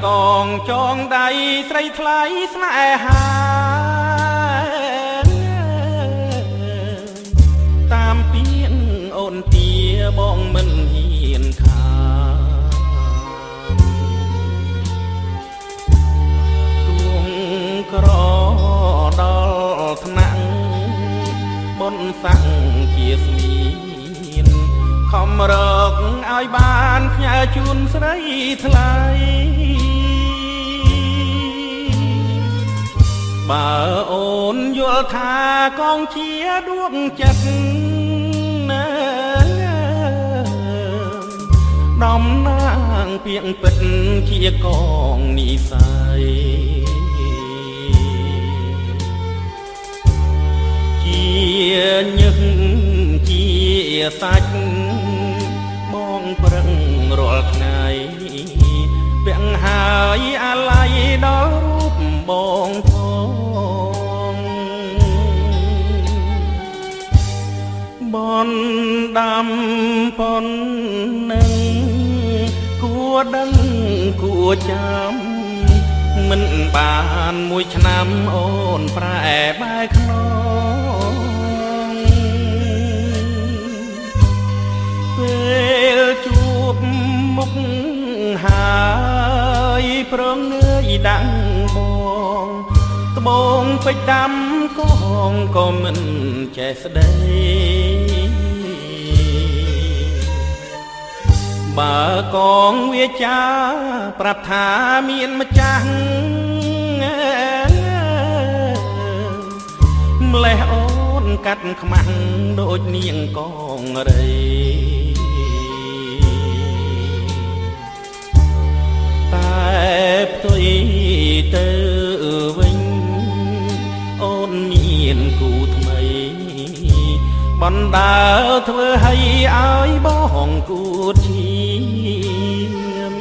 កងចងដៃស្រីថ្លៃស្នេហាតាមពីងអូនទាបងមិនហ៊ានខាទួងក្រដល់ថ្នាក់បុណ្យស័ក្តិជាស្មៀនខំរកឲ្យបានផ្ញើជូនស្រីថ្លៃបើអូនយល់ថាកងជាដួងចិត្តណាដំណាងពាក្យពិតជាកងនិស័យជាញឹកជាសាច់បងប្រឹងរាល់ថ្ងៃបង្ហើយអាឡ័យដល់រូបបងផងបនដាំប៉ុននឹងគួរដឹងគួរចាំមិនបានមួយឆ្នាំអូនប្រែបែកខ្នងពេលជួបមុខហើយប្រងងើយដាក់បងត្បូងពេជ្រដាំកងក៏មិនចេះស្ដីបើកងវាចាប្រាប់ថាមានម្ចាស់ម្លេះអូនកាត់ខ្មាំងដូចនាងកងរីតែផ្ទុយទៅវិញអូនមានគូថ្មីបណ្ដើធ្វើឲ្យបងគួតឈាម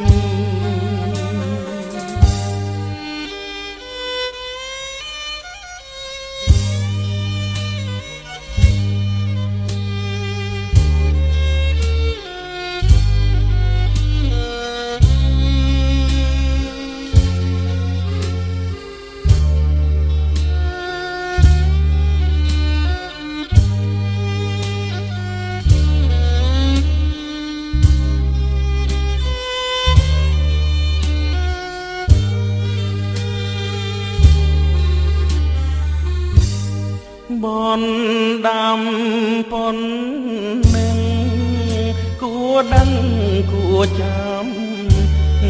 បនដាំប៉ុននឹងគួរដឹងគួរចាំ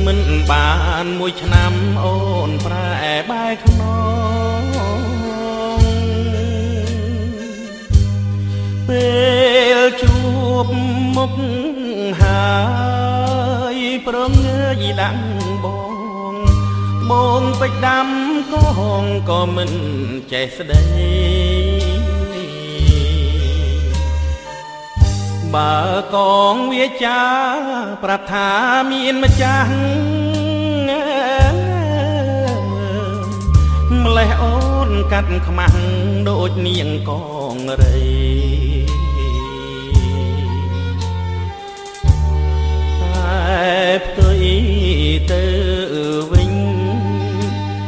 មិនបានមួយឆ្នាំអូនប្រែបែកខ្នងពេលជួបមុខហើយប្រងើយដាក់បងពេជ្រដាំកងក៏មិនចេះស្ដីបើកងវាចាប្រាប់ថាមានម្ចាស់ម្លេះអូនកាត់ខ្មាំងដូចនាងកងរីតែផ្ទុយទៅវិញ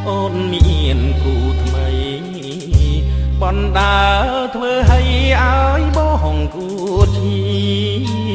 អូនមានគូថ្មីបណ្ដើធ្វើឲ្យបងគួតឈាម